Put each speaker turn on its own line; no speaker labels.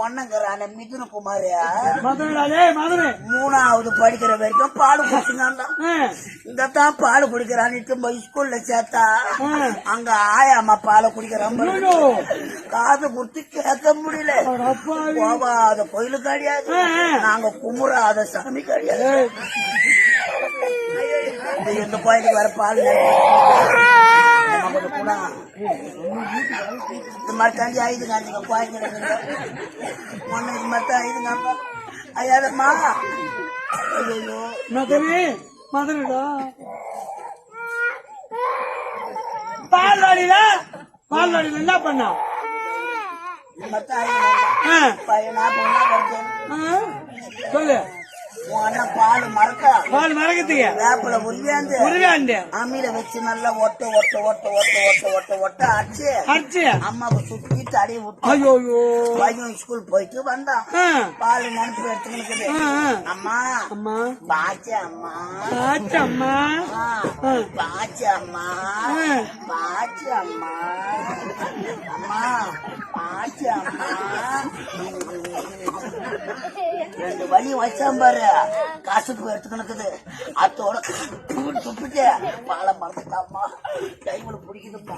ஒன்னங்கிறான மிதுன குமார்
மதுரை
3வது படிக்கிற வரைக்கும் பால் குடிச்சுங்க. இங்கத்தான் பால் குடிக்கிறான்னு ஸ்கூல்ல சேர்த்தா அங்க ஆயாமா பாலை குடிக்கிறான். காது குடுத்து கேட்க முடியல. போவாத கோயிலு கிடையாது, நாங்க குமுறாத சாமி கிடையாது. இந்த கோயிலுக்கு வர பால் இந்த மாதிரி தாண்டி ஆயுதுங்க. நீங்க கோயில் ஒன்னு இது மாதிரி தான் ஆயுதுங்க. ஐயாதம்மா ஐயோ
மதுரைடா பால்வாடியில என்ன பண்ணா
பையனா பொண்ணா வருது
சொல்லு.
பால்
மறக்கத்துக்கு
வேப்பில
உருவாண்டு
அம்மியில வச்சு நல்லா ஒட்ட அடிச்சு அம்மாவை சுத்தி தடை விட்டு பையன் ஸ்கூல் போயிட்டு வந்தான். பால் நினைப்பு எடுத்துக்கிட்டு அம்மா
அம்மா
பாச்சு அம்மா
அம்மா
பாச்சு அம்மா பாச்சு அம்மா அம்மா பாச்சு அம்மா 2 வழி வச்சான் பாரு. காசுக்கு எடுத்துக்கிட்டு அத்தோட துப்பிட்டு பாலை மறந்துட்டாமா. டைம்ல பிடிக்குதுப்பா.